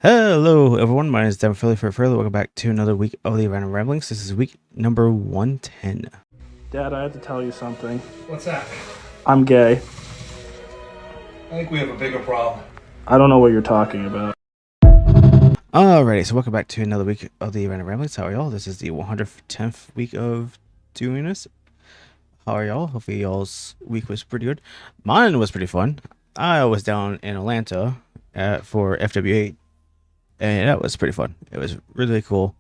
Hello, everyone. My name is Devin Furry for Furry. Welcome back to another week of the Random Ramblings. This is week number 110. Dad, I have to tell you something. What's that? I'm gay. I think we have a bigger problem. I don't know what you're talking about. Alrighty, so welcome back to another week of the Random Ramblings. How are y'all? This is the 110th week of doing this. How are y'all? Hopefully y'all's week was pretty good. Mine was pretty fun. I was down in Atlanta for FWA, and that was pretty fun. It was really cool.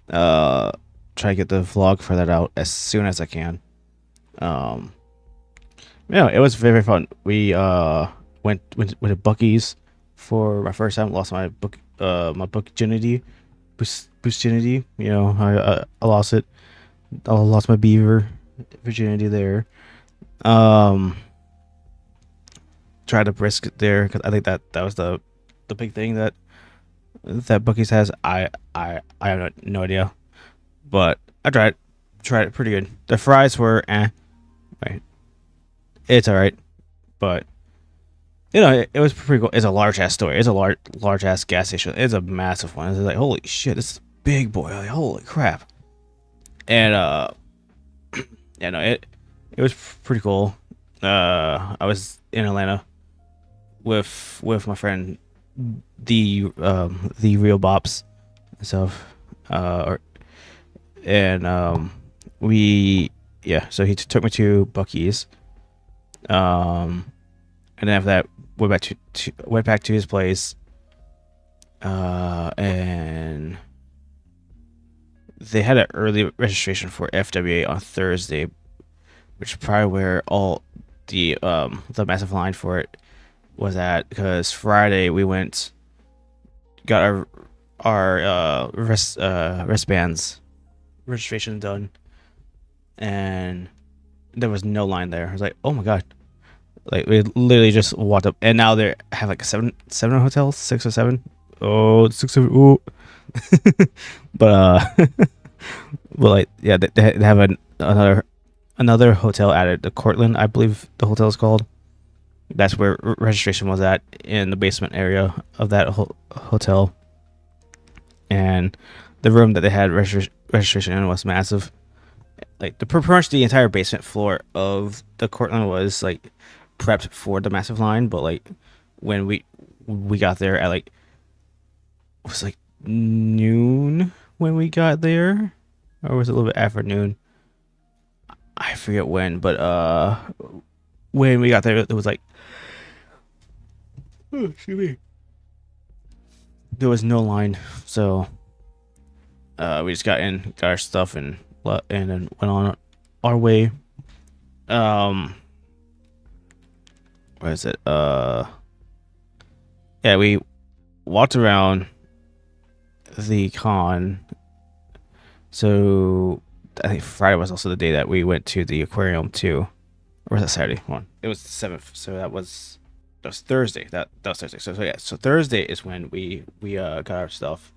Try to get the vlog for that out as soon as I can. It was very, very fun. We went to Buc-ee's for my first time. Lost my book virginity, virginity. I lost it. I lost my beaver virginity there. Tried to brisk it there because I think that was the big thing that Buc-ee's has. I have no idea, but I tried it pretty good. The fries were right. It's all right, but it was pretty cool. It's a large ass store. It's a large ass gas station. It's a massive one. It's like, holy shit, this is a big boy. Like, holy crap. And it was pretty cool. I was in Atlanta with my friend the real Bops and stuff. So he took me to Buc-ee's. And then after that, went back to his place. And they had an early registration for FWA on Thursday, which is probably where all the massive line for it was at. Because Friday we got our wristbands registration done, and there was no line there. I was like, oh my god. Like, we literally just walked up, and now they have like seven hotels, 6 or 7. Oh, 6 or 7. Ooh. but like, yeah, they have another hotel added, the Cortland, I believe the hotel is called. That's where registration was at, in the basement area of that hotel. And the room that they had registration in was massive. Like, pretty much the entire basement floor of the Cortland was like prepped for the massive line. But like, when we got there at like, it was like noon when we got there, or was it a little bit after noon? I forget when, but when we got there, it was like, oh, excuse me, there was no line. So we just got our stuff, and then went on our way. What is it? Yeah, we walked around the con. So I think Friday was also the day that we went to the aquarium too. Or was that Saturday? Hold on. It was the 7th. So that was Thursday. That was Thursday. So yeah. So Thursday is when we got our stuff,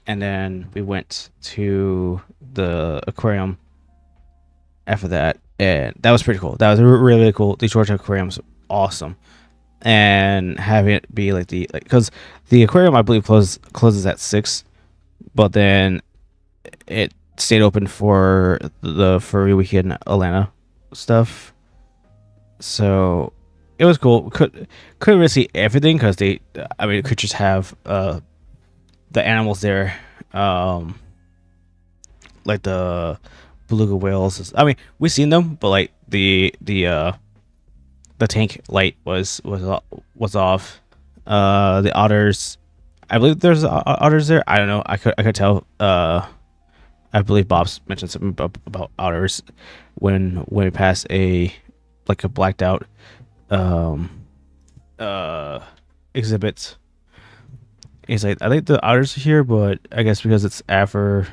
and then we went to the aquarium after that, and that was pretty cool. That was really cool. The Georgia aquarium's awesome, and having it be like because the aquarium, I believe, closes at 6, but then it stayed open for the Furry weekend Atlanta stuff. So it was cool. Couldn't really see everything because could just have the animals there, like the beluga whales. I mean, we seen them, but like the tank light was off. The otters, I believe there's otters there. I don't know. I could tell. I believe Bob's mentioned something about otters when we passed a blacked out exhibit. He's like, I think the otters are here, but I guess because it's after,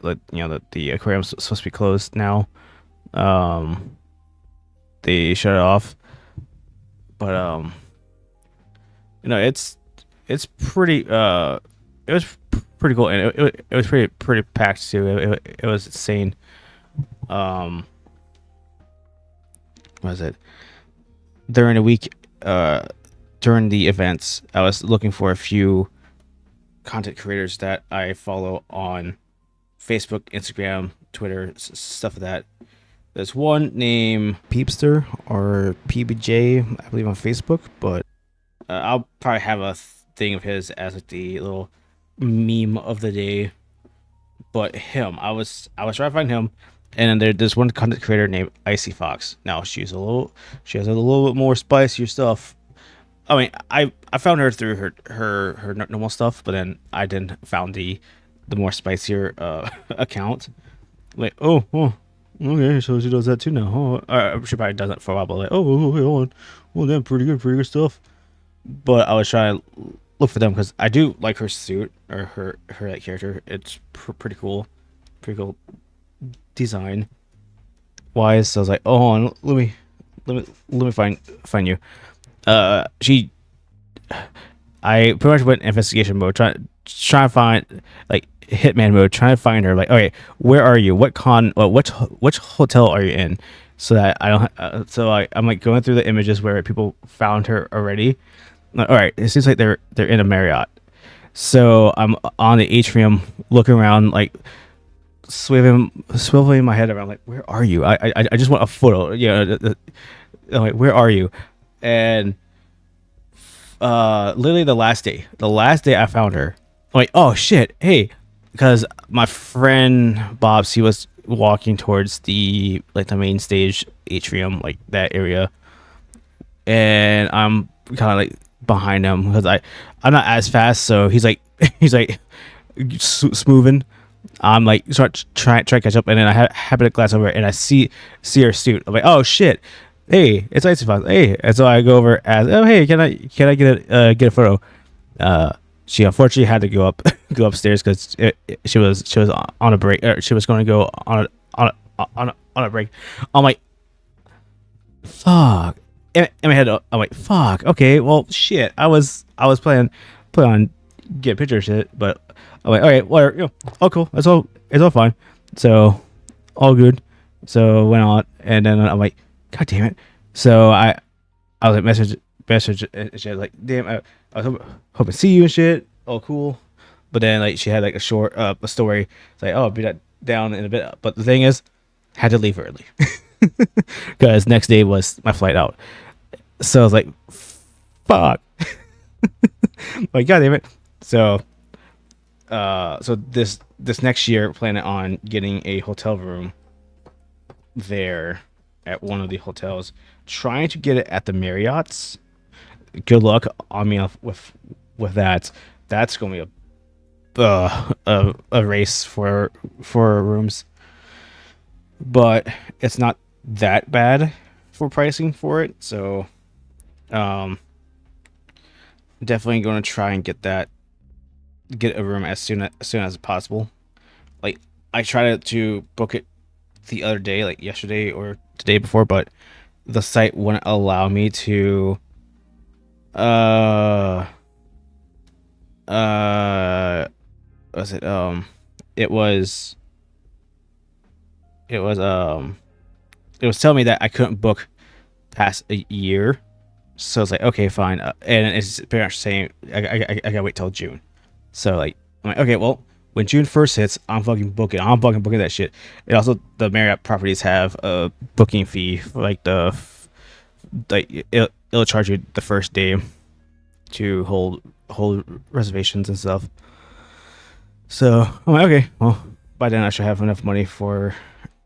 like, the aquarium's supposed to be closed now, they shut it off. But it's pretty it was pretty cool, and it was pretty packed too. It was insane. What was it? During the week, during the events, I was looking for a few content creators that I follow on Facebook, Instagram, Twitter, stuff like that. There's one named Peepster or PBJ, I believe, on Facebook, but I'll probably have a thing of his as like the little meme of the day. But him, I was trying to find him, and then there's one content creator named Icy Fox. Now she has a little bit more spicier stuff. I mean, I found her through her normal stuff, but then I then found the more spicier account. Like, oh, okay, so she does that too now. She probably does it for a while, but like, okay, hold on, well, then pretty good stuff. But I was trying to look for them because I do like her suit or her like character. It's pretty cool design wise. So I was like, oh, hold on, let me find you. She, I pretty much went investigation mode, trying to find like hitman mode, trying to find her. Like, okay, where are you? What which hotel are you in? So that I don't. I'm like going through the images where people found her already. Like, all right, it seems like they're in a Marriott. So I'm on the atrium, looking around, like swiveling my head around, like, where are you? I just want a photo. Yeah, I'm like, where are you? And literally the last day I found her. I'm like, oh shit, hey, because my friend Bob's, he was walking towards the main stage atrium, like that area, and I'm kind of like behind him because I'm not as fast, so he's like smoothing. I'm like try to catch up, and then I happen to glance over and I see her suit. I'm like, oh shit, hey, it's Icy Fox. Hey, and so I go over as, oh hey, can I get a photo? She unfortunately had to go upstairs because she was on a break. Or she was going to go on a break. I'm like, fuck. In my head, I'm like, fuck. Okay, well, shit. I was planning on get picture shit, but I'm like, all right, whatever. You know, all cool. It's all fine. So all good. So went on, and then I'm like, god damn it. So I was like message and shit, like, damn, I was hoping to see you and shit. Oh, cool. But then like she had like a short a story. It's like, oh, I'll be that down in a bit. But the thing is, had to leave early because next day was my flight out. So I was like, fuck. Like, god damn it. So this next year, planning on getting a hotel room there at one of the hotels, trying to get it at the Marriott's. Good luck on me with that. That's gonna be a race for rooms, but it's not that bad for pricing for it. So definitely going to try and get a room as soon as possible. Like, I tried to book it the other day, like yesterday or the day before, but the site wouldn't allow me to was it it was telling me that I couldn't book past a year. So I was like, okay, fine. And it's pretty much saying I gotta wait till June. So like, I'm like, okay, well, when June 1st hits, I'm fucking booking that shit. And also, the Marriott properties have a booking fee for like it'll charge you the first day to hold reservations and stuff. So I'm like, okay, well, by then I should have enough money for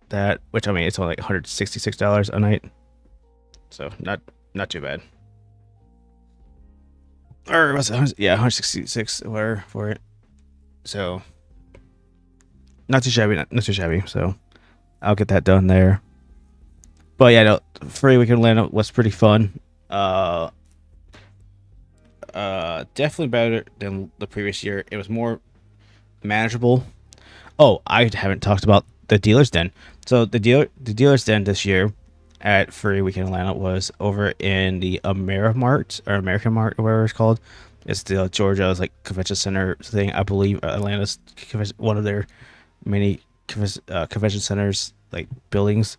that. Which, I mean, it's only like $166 a night, so not too bad. Or was it? Yeah, 166 for it. So not too shabby. Not too shabby. So I'll get that done there. But yeah, no, Furry Weekend Atlanta was pretty fun. Definitely better than the previous year. It was more manageable. Oh, I haven't talked about the Dealer's Den. So the Dealer's Den this year at Furry Weekend Atlanta was over in the Amerimart or American Mart or whatever it's called. It's the Georgia's like convention center thing. I believe Atlanta's one of their many convention centers, like buildings.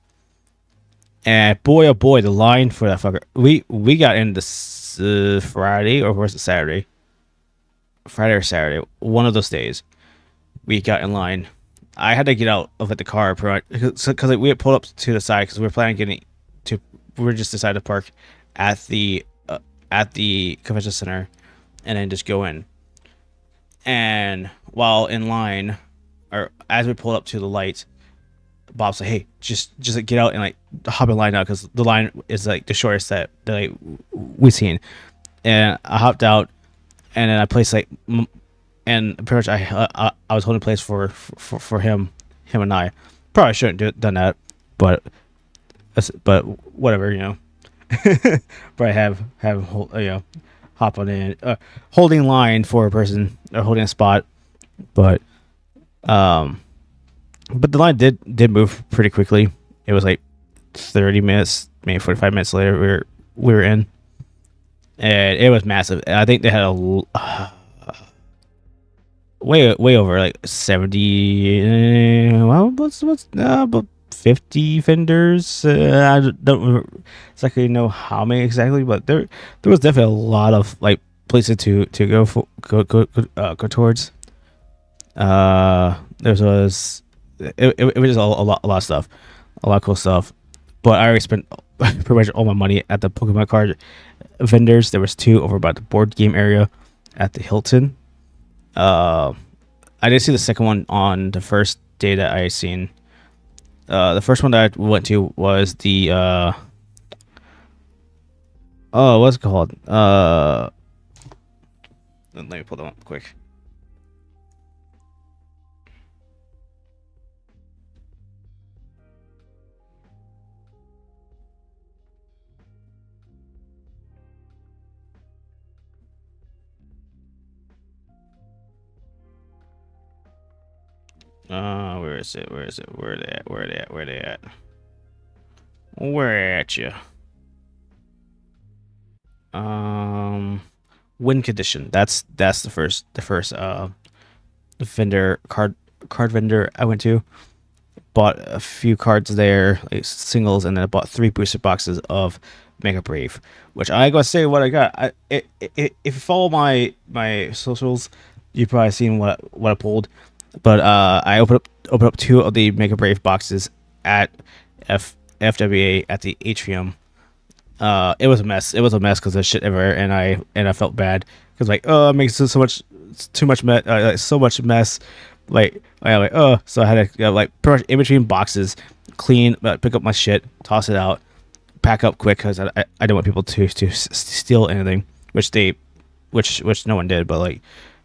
And boy, oh boy, the line for that fucker. We got in this Friday, or was it Saturday? Friday or Saturday, one of those days, we got in line. I had to get out of the car because we had pulled up to the side because we were planning on getting to. We were just decided to park at the convention center, and then just go in. And while in line, or as we pulled up to the light, Bob said, "Hey, just like, get out and like hop in line now because the line is like the shortest that like, we've seen." And I hopped out, and then I placed like, and pretty much I was holding place for him and I. Probably shouldn't done that, but whatever, you know. Probably have hop on in, holding line for a person or holding a spot, but but the line did move pretty quickly. It was like 30 minutes, maybe 45 minutes later we were in, and it was massive. I think they had a way over like 70. Well, what's about 50 vendors. I don't exactly know how many exactly, but there was definitely a lot of like places to go towards. There was it was just a lot of stuff, a lot of cool stuff. But I already spent pretty much all my money at the Pokemon card vendors. There was two over by the board game area at the Hilton. I did see the second one on the first day that I seen. The first one that I went to was the what's it called? Let me pull them up quick. Where is it? Where is it? Where are they at? Where are they at? Where are they at? Where at you? Win condition. That's the first vendor card vendor I went to. Bought a few cards there, like singles, and then I bought 3 booster boxes of Mega Brave, which I gotta say what I got. If you follow my socials, you've probably seen what I pulled. But I opened up 2 of the Mega Brave boxes at FWA at the atrium. It was a mess. It was a mess because there's shit everywhere, and I felt bad because like, oh, it makes so much too much mess, like, so much mess. Like so I had to like pretty much in between boxes, clean, pick up my shit, toss it out, pack up quick because I didn't want people to steal anything, which no one did, but like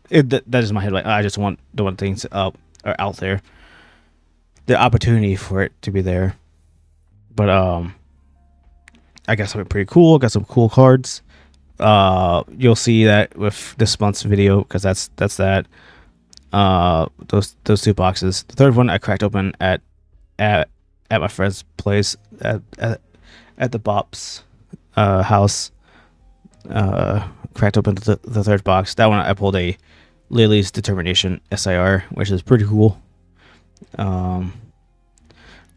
that is my head. Like I just don't want things up or out there, the opportunity for it to be there. But I got something pretty cool. Got some cool cards. You'll see that with this month's video because that's that. Those 2 boxes. The third one I cracked open at my friend's place at the Bop's house. Cracked open the third box. That one I pulled a Lily's Determination SIR, which is pretty cool.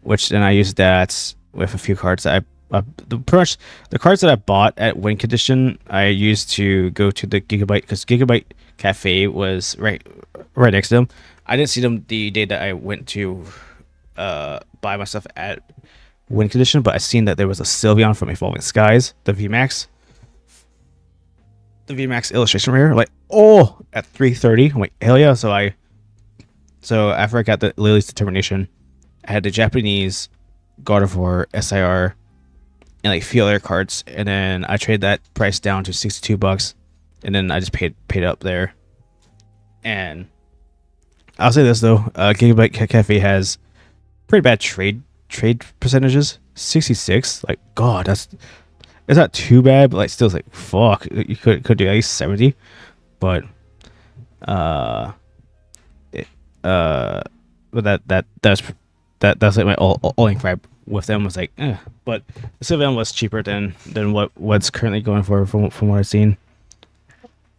Which then I used that with a few cards that the cards that I bought at Win Condition I used to go to the Gigabyte because Gigabyte Cafe was right next to them. I didn't see them the day that I went to buy my stuff at Win Condition, but I seen that there was a Sylveon from Evolving Skies, the VMAX illustration rare, like at 330. I'm like, hell yeah! So after I got the Lily's Determination, I had the Japanese God of War SIR and like a few other cards, and then I traded that price down to $62, and then I just paid up there. And I'll say this though, Gigabyte Cafe has pretty bad trade percentages. 66, like God, it's not too bad, but like still, it's like fuck, you could do at least 70, but but that's like my only gripe with them was like, but the Sylveon was cheaper than what's currently going for from what I've seen.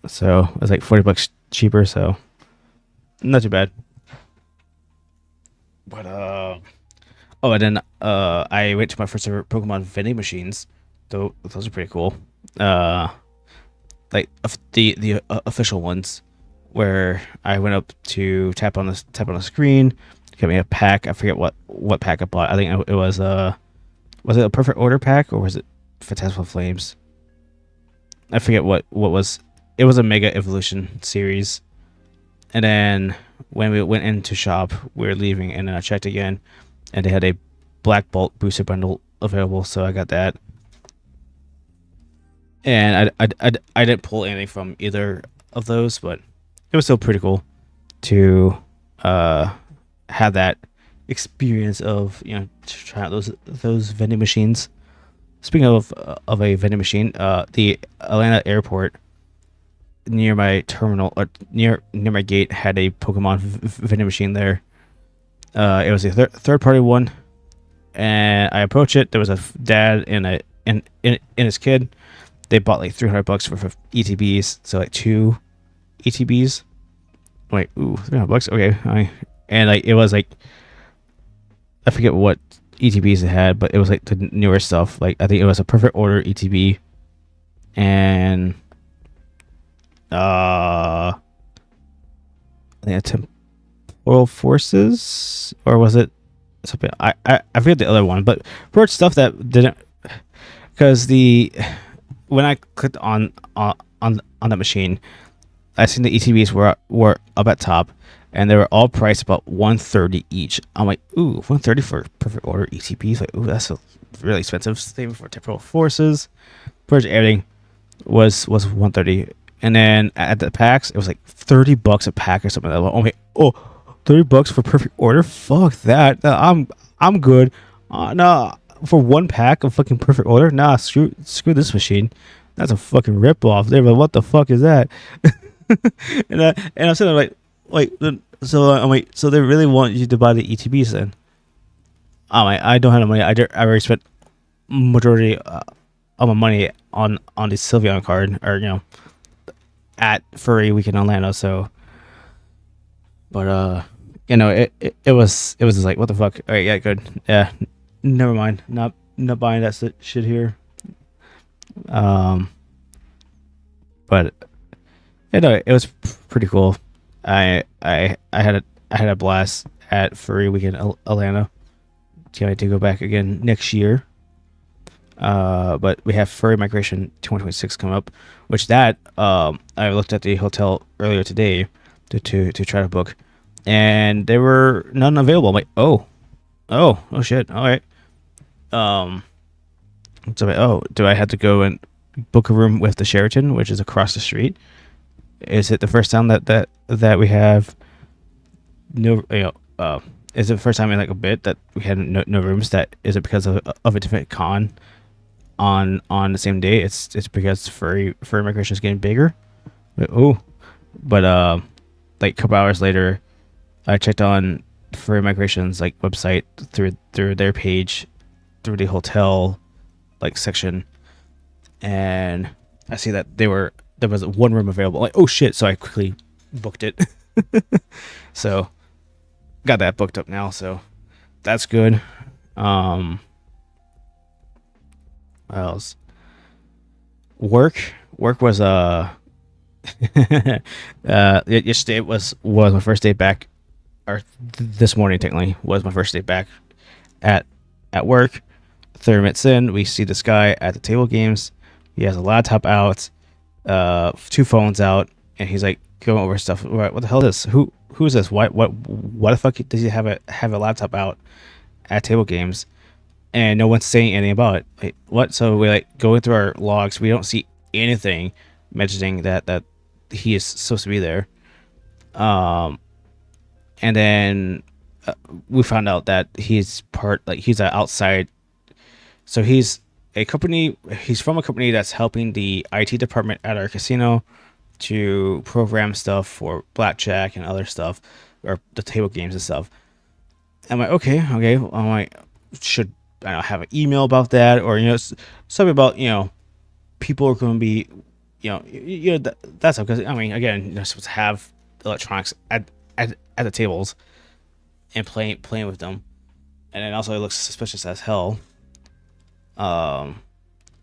So it was like $40 cheaper, so not too bad. But and then I went to my first ever Pokemon vending machines. Though those are pretty cool. Like the official ones. where I went up to tap on the screen, get me a pack. I forget what pack I bought. I think it was it a Perfect Order pack or was it Phantasmal Flames? I forget what was. It was a Mega Evolution series. And then when we went into shop, we were leaving, and then I checked again, and they had a Black Bolt booster bundle available, so I got that. And I didn't pull anything from either of those, but it was still pretty cool to have that experience of try out those vending machines. Speaking of a vending machine, the Atlanta airport near my terminal or near my gate had a Pokemon vending machine there. It was a third party one, and I approached it. There was a dad and his kid. They bought like $300 for ETBs, so like 2 ETBs. I'm like, ooh, $300. Okay, and like it was like I forget what ETBs it had, but it was like the newer stuff. Like I think it was a Perfect Order ETB, and I think a Temporal Forces, or was it something? I forget the other one, but for stuff that didn't, because when I clicked on that machine, I seen the ETBs were up at top, and they were all priced about $130 each. I'm like, ooh, $130 for Perfect Order ETBs. Like, ooh, that's a really expensive. Same for Temporal Forces. Pretty much everything was $130. And then at the packs, it was like $30 a pack or something. I'm like, oh, $30 for Perfect Order? Fuck that. I'm good. No, for one pack of fucking Perfect Order? Nah, screw this machine. That's a fucking ripoff. They're like, what the fuck is that? and I'm sitting there so I'm like, so they really want you to buy the ETBs then? I'm like, I don't have the money. I already spent majority of my money on the Sylveon card, or at Furry Weekend Orlando. So, but it was just like, what the fuck? All right, yeah, good, yeah, never mind. Not buying that shit here. But it was pretty cool. I had a blast at Furry Weekend Atlanta. Can't wait to go back again next year. But we have Furry Migration 2026 coming up, which I looked at the hotel earlier today to try to book, and there were none available. I'm like, oh shit, all right. So I'm like, oh, do I have to go and book a room with the Sheraton, which is across the street? Is it the first time that we have no, is it the first time in like a bit that we had no rooms? That is it because of a different con on the same day? It's because furry migration is getting bigger. But like a couple hours later, I checked on Furry Migration's like website through their page, through the hotel like section, and I see that there was one room available. Like, oh shit! So I quickly booked it. So got that booked up now. So that's good. What else? Work was yesterday was my first day back, or this morning technically was my first day back at work. 30 minutes in, we see this guy at the table games. He has a laptop out, 2 phones out, and he's like going over stuff. What the hell is this? Who's this? What the fuck does he have a laptop out at table games? And no one's saying anything about it. Like, what? So we like going through our logs. We don't see anything mentioning that he is supposed to be there. And then we found out that he's an outside. So he's from a company that's helping the IT department at our casino to program stuff for blackjack and other stuff, or the table games and stuff. I'm like, okay. I'm like, should I don't have an email about that, or something about people are going to be that's because I mean, again, you're supposed to have electronics at the tables and playing with them, and it also looks suspicious as hell.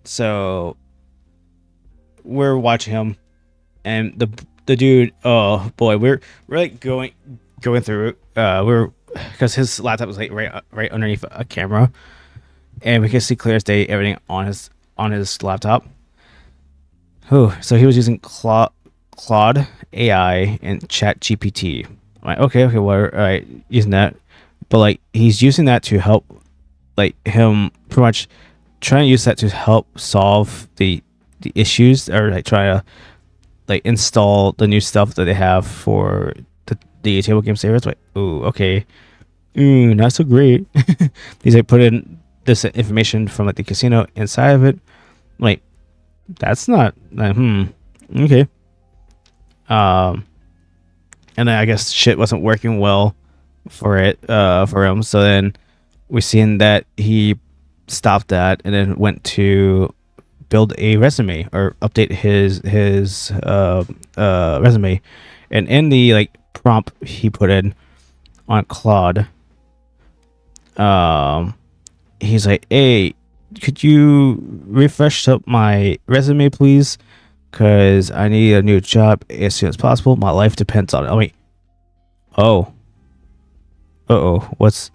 So we're watching him, and the dude. Oh boy, we're like going through. We're because his laptop was like right underneath a camera, and we can see clear as day everything on his laptop. Oh, so he was using Claude AI and Chat GPT. I'm like, okay, well, all right, using that, but like he's using that to help, like him pretty much trying to use that to help solve the issues, or like try to like install the new stuff that they have for the table game servers. Like, ooh, okay, ooh, not so great. He's like put in this information from like the casino inside of it. Like, that's not okay. Um, and then I guess shit wasn't working well for him. So then we seen that he stopped that and then went to build a resume or update his resume, and in the like prompt he put in on Claude, he's like, hey, could you refresh up my resume please, because I need a new job as soon as possible, my life depends on it. I mean, oh, what's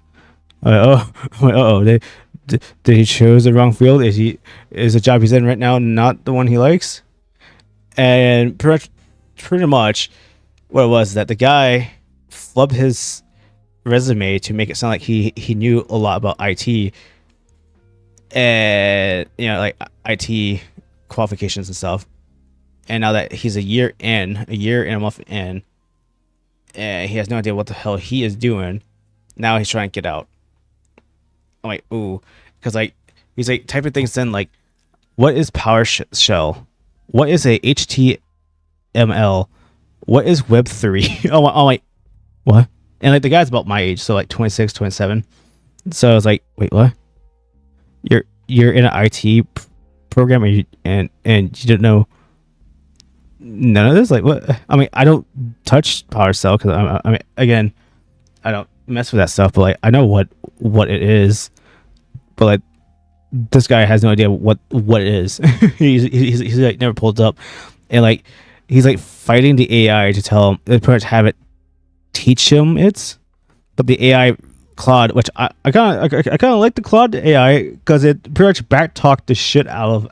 they did he chose the wrong field? Is the job he's in right now not the one he likes? And pretty much what it was that the guy flubbed his resume to make it sound like he knew a lot about IT, and like IT qualifications and stuff. And now that he's a year and a month in, and he has no idea what the hell he is doing, now he's trying to get out. I'm like, ooh, because like he's like typing things in like, what is PowerShell? What is a HTML? What is Web3? I'm like, what? And like the guy's about my age, so like 26, 27. So I was like, wait, what? You're in an IT program, and you didn't know none of this? Like, what? I mean, I don't touch PowerShell because I mean, again, I don't mess with that stuff, but like I know what it is, but like this guy has no idea what it is. he's like never pulled up, and like he's like fighting the AI to tell him, pretty much have it teach him it. But the AI Claude, which I kind of like the Claude AI because it pretty much backtalked the shit out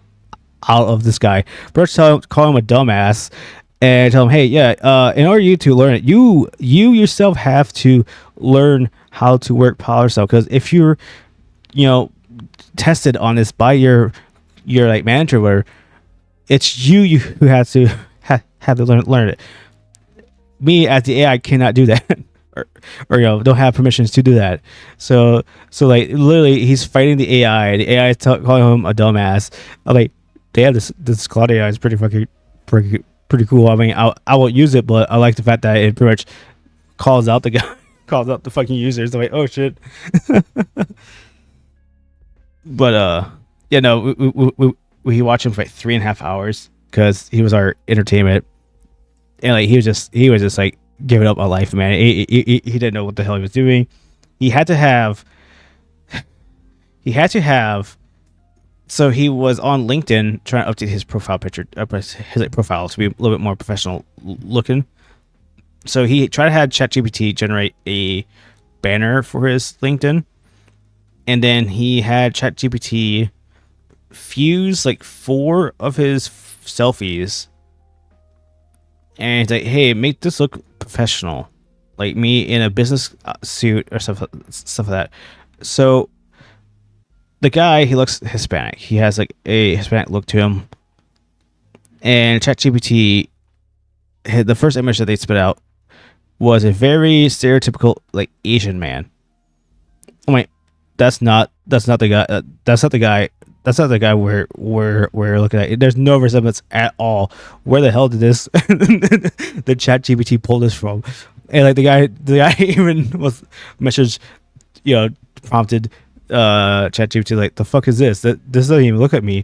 of this guy. First, call him a dumbass and tell him, hey, yeah, in order you to learn it, you yourself have to learn how to work PowerShell, because if you're tested on this by your like manager, where it's you who has to have to learn it. Me as the AI cannot do that. or don't have permissions to do that. So like literally he's fighting the AI. The AI is calling him a dumbass. I'm like, they have this Claude AI is pretty cool. I mean, I won't use it, but I like the fact that it pretty much calls out the guy, calls out the fucking users. I'm like, oh shit. But yeah, no, we watched him for like 3.5 hours because he was our entertainment, and like he was just like giving up on life, man. He didn't know what the hell he was doing. He had to have. So he was on LinkedIn trying to update his profile picture, his like, profile to be a little bit more professional looking. So he tried to have ChatGPT generate a banner for his LinkedIn, and then he had ChatGPT fuse like 4 of his selfies, and he's like, "Hey, make this look professional, like me in a business suit or stuff like that." So the guy, he looks Hispanic. He has like a Hispanic look to him, and ChatGPT, the first image that they spit out was a very stereotypical like Asian man. I'm like, that's not the guy. That's not the guy. That's not the guy we're looking at. There's no resemblance at all. Where the hell did the ChatGPT pull this from? And like the guy even was messaged, prompted ChatGPT like, the fuck is this? This doesn't even look at me.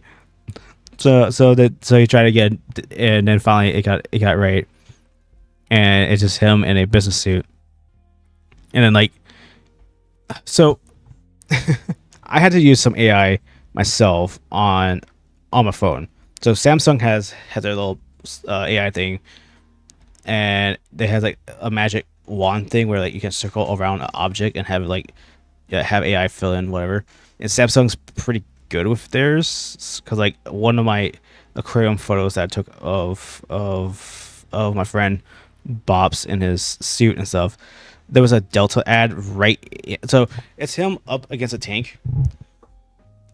So he tried again, and then finally it got right, and it's just him in a business suit. And then like, so I had to use some AI myself on my phone. So Samsung has their little AI thing, and they has like a magic wand thing where like you can circle around an object and have like have AI fill in whatever. And Samsung's pretty good with theirs because like one of my aquarium photos that I took of my friend Bob's in his suit and stuff, there was a Delta ad so it's him up against a tank,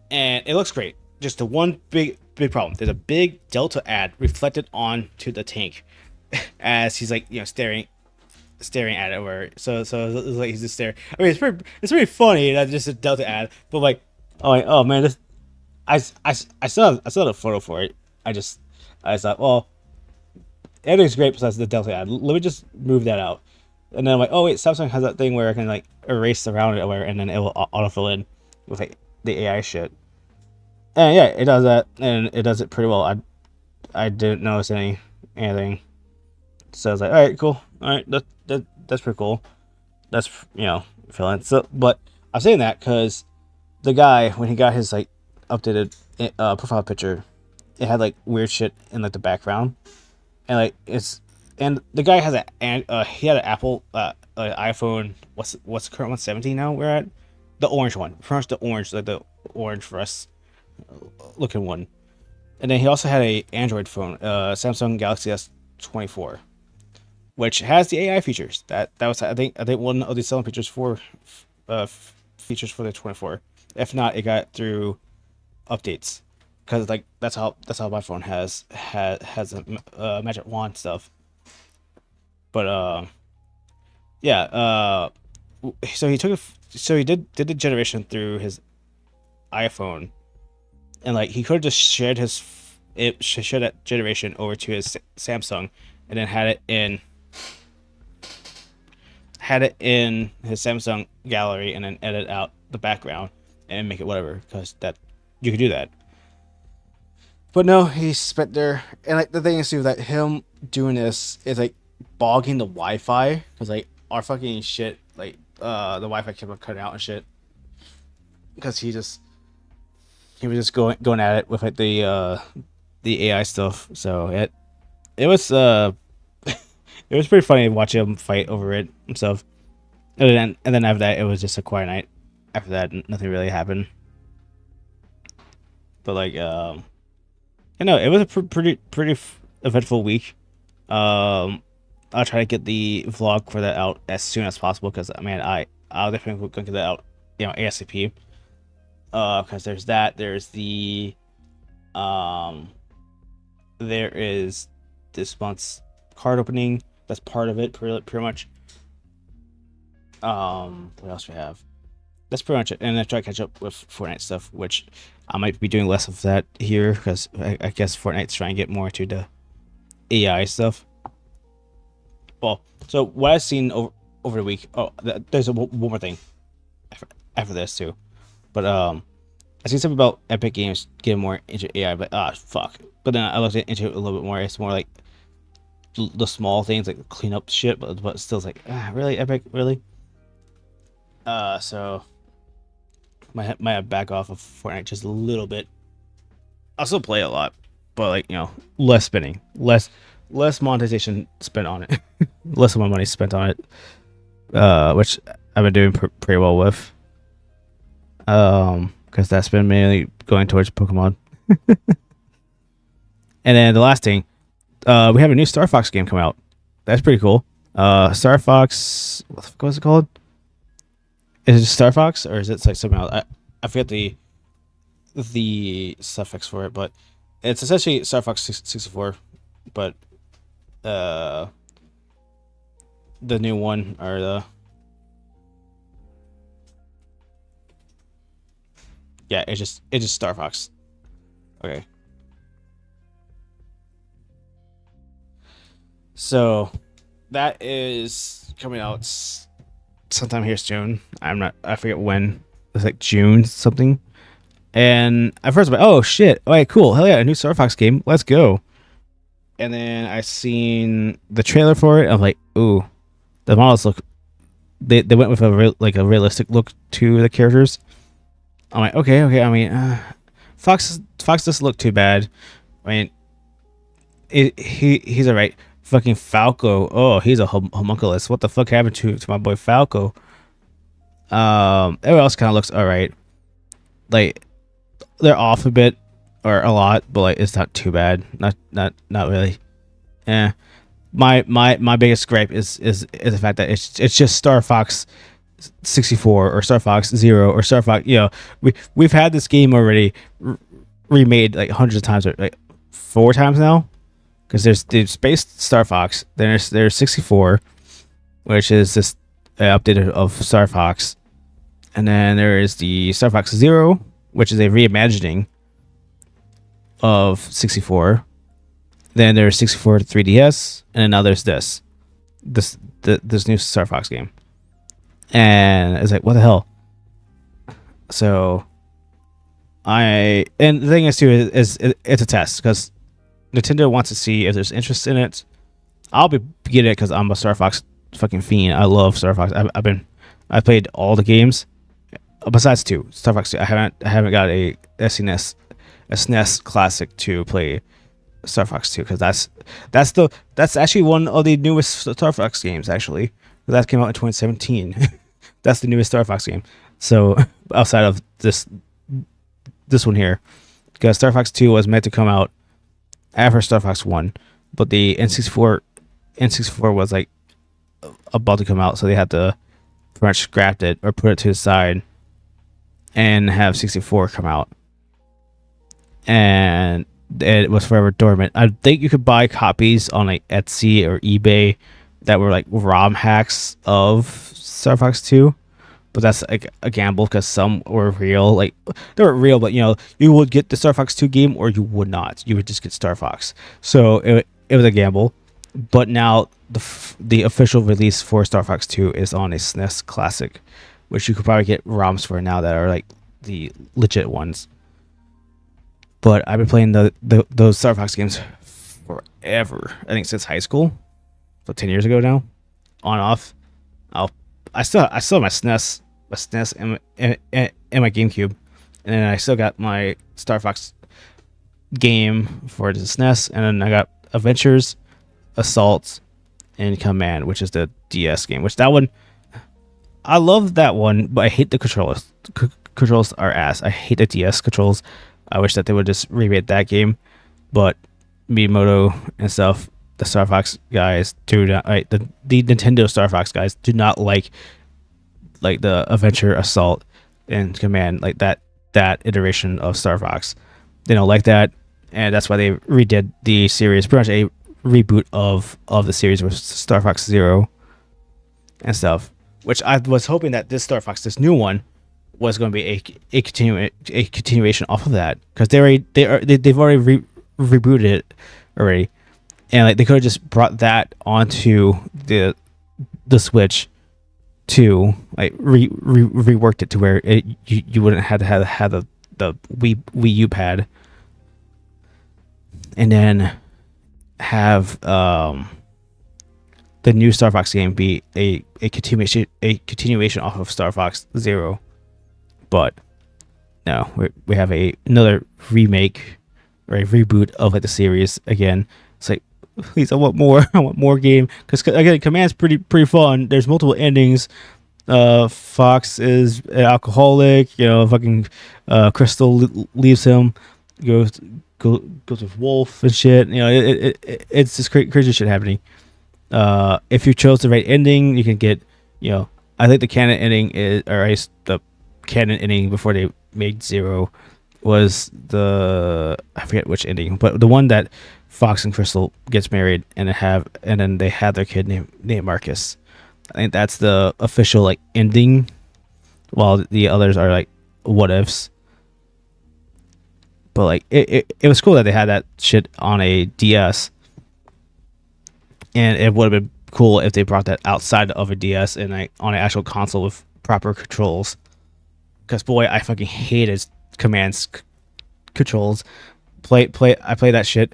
and it looks great. Just the one big problem: there's a big Delta ad reflected onto the tank as he's like staring at it. Where so it's like he's just staring. I mean, it's pretty funny that just a Delta ad, but like oh man, this I saw the photo for it. I thought, well, everything's great besides the Delta ad. Let me just move that out. And then I'm like, oh wait, Samsung has that thing where I can like erase around it, and then it will autofill in with like the AI shit. And yeah, it does that, and it does it pretty well. I didn't notice anything. So I was like, all right, cool. All right, that's pretty cool. That's filling. So, but I'm saying that because the guy, when he got his like updated profile picture, it had like weird shit in like the background, and the guy has he had an Apple iPhone. What's the current one? 17 now. We're at the orange one. Pretty much the orange, like the orange for us looking one. And then he also had a Android phone, Samsung Galaxy S24, which has the AI features. That was I think one of the selling features for the 24. If not, it got through updates, because like that's how my phone has a magic wand stuff. But yeah, so he did the generation through his iPhone, and like he could have just shared that generation over to his Samsung, and then had it in his Samsung gallery, and then edit out the background and make it whatever, because that you could do that. But no, he spent there, and like the thing is too that him doing this is like bogging the Wi-Fi, because like our fucking shit, like the Wi-Fi kept on cutting out and shit, because he was just going at it with like the AI stuff. So it was it was pretty funny to watch him fight over it himself. And then after that, it was just a quiet night. After that, nothing really happened. But like it was a pretty eventful week. I'll try to get the vlog for that out as soon as possible, because man, I'll definitely gonna get that out, ASAP. Because there's that. There's the there is this month's card opening. That's part of it, pretty much. What else we have? That's pretty much it. And I try to catch up with Fortnite stuff, which I might be doing less of that here, because I guess Fortnite's trying to get more to the AI stuff. Well, so what I've seen over the week. Oh, there's one more thing after this too, but I seen something about Epic Games getting more into AI, but fuck. But then I looked into it a little bit more. It's more like the small things, like clean up shit, but still it's like, really, Epic, really? So might back off of Fortnite just a little bit. I'll still play a lot, but like less spending, less monetization spent on it, less of my money spent on it, which I've been doing pretty well with, because that's been mainly going towards Pokemon. And then the last thing, we have a new Star Fox game coming out. That's pretty cool. Star Fox, what the fuck was it called? Is it Star Fox, or is it like something else? I forget the suffix for it, but it's essentially Star Fox 64, but the new one, or it's just Star Fox. Okay. So that is coming out sometime here soon. I forget when. It's like June something. And at first I'm like, oh shit, alright, cool, hell yeah, a new Star Fox game, let's go. And then I seen the trailer for it. I'm like, ooh, the models look. They went with a realistic look to the characters. I'm like, okay. I mean, Fox doesn't look too bad. I mean, he's alright. fucking Falco. Oh, he's a homunculus. What the fuck happened to my boy Falco? Everyone else kind of looks all right. Like they're off a bit or a lot, but like it's not too bad. Not really. Eh. My biggest gripe is the fact that it's just Star Fox 64 or Star Fox 0 or Star Fox. You know, we've had this game already remade like hundreds of times, or like 4 times now. Because there's Space Star Fox, then there's 64, which is this update of Star Fox, and then there is the Star Fox 0, which is a reimagining of 64. Then there's 64 3DS, and then now there's this new Star Fox game, and it's like, what the hell? So and the thing is too is it's a test because Nintendo wants to see if there's interest in it. I'll be getting it because I'm a Star Fox fucking fiend. I love Star Fox. I played all the games besides 2, Star Fox 2. I haven't got a SNES Classic to play Star Fox 2 because that's actually one of the newest Star Fox games. Actually, that came out in 2017. That's the newest Star Fox game. So outside of this one here, because Star Fox 2 was meant to come out after Star Fox 1, but the N64 was like about to come out, so they had to pretty much scrap it or put it to the side and have 64 come out, and it was forever dormant. I think you could buy copies on like Etsy or eBay that were like ROM hacks of Star Fox 2, but that's like a gamble because some were real. Like they weren't real, but you know, you would get the Star Fox 2 game or you would not. You would just get Star Fox. So it was a gamble. But now the official release for Star Fox 2 is on a SNES Classic, which you could probably get ROMs for now that are like the legit ones. But I've been playing those Star Fox games forever. I think since high school, so 10 years ago now, on off. I still have my SNES and my GameCube, and then I still got my Star Fox game for the SNES, and then I got Adventures, Assault, and Command, which is the DS game. Which that one, I love that one, but I hate the controllers. Controls are ass. I hate the DS controls. I wish that they would just remake that game, but Miyamoto and stuff, the Star Fox guys do not like the Nintendo Star Fox guys do not like the Adventure, Assault, and Command, like that iteration of Star Fox. They don't like that, and that's why they redid the series. Pretty much a reboot of the series with Star Fox 0 and stuff. Which I was hoping that this Star Fox, this new one, was going to be a continuation off of that, because they've already rebooted it already. And like they could have just brought that onto the Switch to like reworked it to where you wouldn't have to have the Wii U pad, and then have the new Star Fox game be a continuation off of Star Fox 0. But no, we have another remake or a reboot of like the series again. It's like, please, I want more. I want more game, because again, Command's pretty fun. There's multiple endings. Fox is an alcoholic. You know, fucking Crystal leaves him, goes with Wolf and shit. You know, it's just crazy shit happening. If you chose the right ending, you can get, you know, I think the canon ending is, or at least the canon ending before they made 0 was I forget which ending, but the one that Fox and Crystal gets married and then they have their kid named Marcus. I think that's the official like ending, while the others are like what ifs. But like it was cool that they had that shit on a DS, and it would have been cool if they brought that outside of a DS and like on an actual console with proper controls. Because boy, I fucking hated Command's controls. I played that shit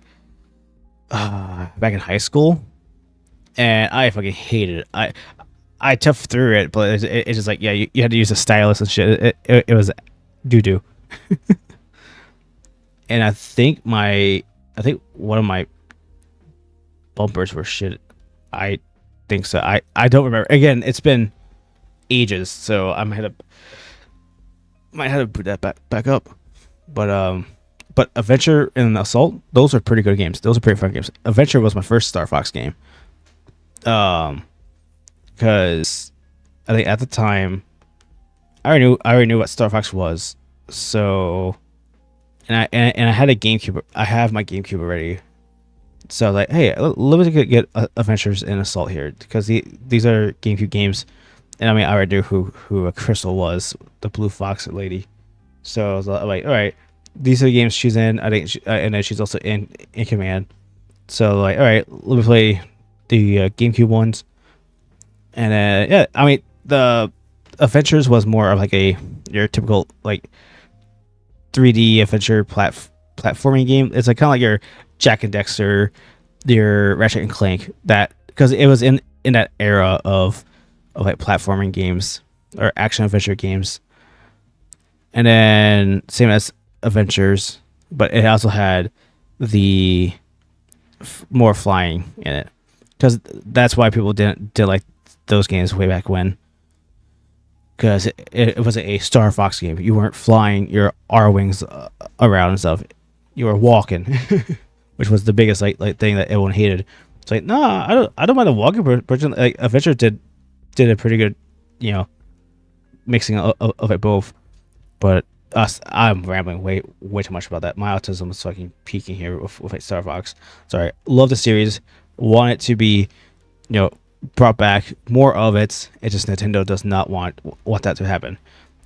back in high school, and I fucking hated it. I toughed through it, but it's just like, yeah, you had to use a stylus and shit. It was doo-doo. And I think one of my bumpers were shit. I think so. I don't remember. Again, it's been ages, so I might have to put that back up. But Adventure and Assault, those are pretty good games. Those are pretty fun games. Adventure was my first Star Fox game. Because I think at the time I already knew what Star Fox was. So and I had a GameCube. I have my GameCube already. So I was like, hey, let me get Adventures and Assault here, because these are GameCube games. And I mean, I already knew who Crystal was, the Blue Fox lady. So I was like, all right, these are the games she's in. I think, and then she's also in Command. So like, all right, let me play the GameCube ones. And yeah, I mean, the Adventures was more of like your typical like 3D adventure platforming game. It's like kind of like your Jack and Dexter, your Ratchet and Clank, that, because it was in that era of like platforming games or action adventure games. And then same as Adventures, but it also had the more flying in it, because that's why people didn't like those games way back when, because it was a Star Fox game. You weren't flying your R wings around and stuff. You were walking, which was the biggest like thing that everyone hated. It's like, no, I don't mind the walking version. Like Adventure did a pretty good, mixing of it both. But I'm rambling way too much about that. My autism is fucking peaking here with like Star Fox. Sorry, love the series. Want it to be, brought back more of it. It's just Nintendo does not want that to happen.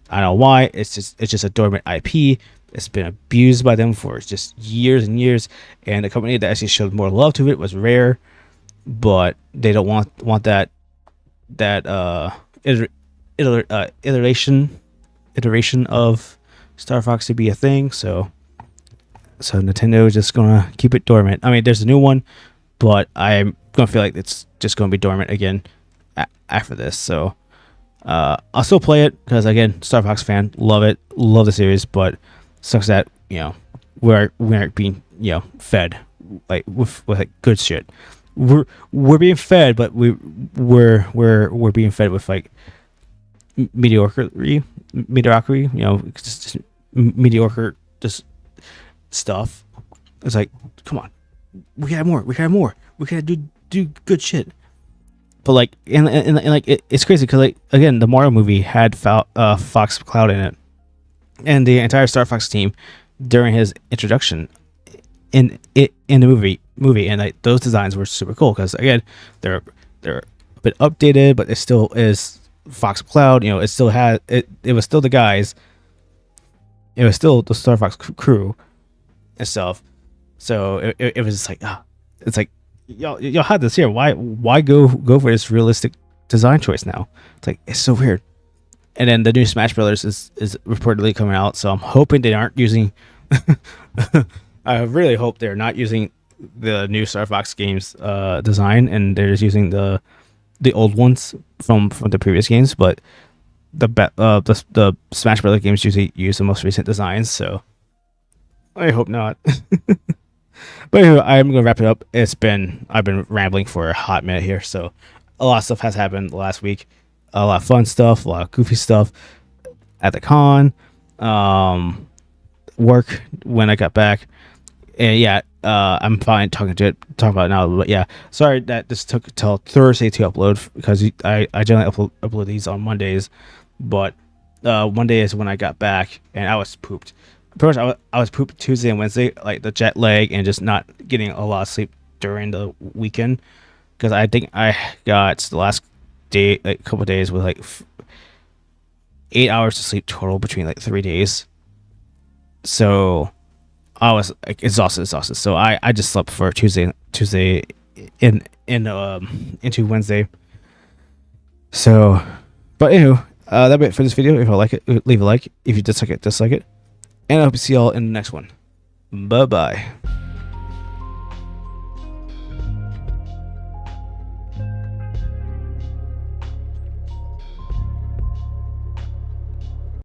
I don't know why. It's just a dormant IP. It's been abused by them for just years and years. And the company that actually showed more love to it was Rare, but they don't want that iteration of Star Fox to be a thing. So Nintendo is just gonna keep it dormant. I mean, there's a new one, but I'm gonna feel like it's just gonna be dormant again after this. So I'll still play it, because again, Star Fox fan, love it, love the series, but sucks that we aren't being fed like with like good shit. We're being fed, but we're being fed with like mediocrity, just mediocre just stuff. It's like, come on, we gotta have more. We gotta do good shit. But like, and like, it's crazy because like, again, the Mario movie had Fox Cloud in it, and the entire Star Fox team during his introduction in the movie, and like those designs were super cool, because again, they're a bit updated, but it still is Fox Cloud. It still had it was still the guys. It was still the Star Fox crew and stuff. So it was just like, it's like, y'all had this here. Why go for this realistic design choice now? It's like, it's so weird. And then the new Smash Brothers is reportedly coming out, so I'm hoping they aren't using. I really hope they're not using the new Star Fox games design, and they're just using the old ones from the previous games. But the Smash Brothers games usually use the most recent designs, so I hope not. But anyway, I'm gonna wrap it up. I've been rambling for a hot minute here, so a lot of stuff has happened last week. A lot of fun stuff, a lot of goofy stuff at the con, work when I got back, and yeah, I'm fine talking about it now. But yeah, sorry that this took till Thursday to upload, because I generally upload these on Mondays, but Monday is when I got back, and I was pooped. Pretty much, I was pooped Tuesday and Wednesday, like the jet lag and just not getting a lot of sleep during the weekend, because I think I got the last day, like couple days, with like 8 hours of sleep total between like 3 days. So I was like exhausted. So I just slept for Tuesday into Wednesday. So, but anyway, that'll be it for this video. If you like it, leave a like. If you dislike it, dislike it. And I hope to see y'all in the next one. Bye bye.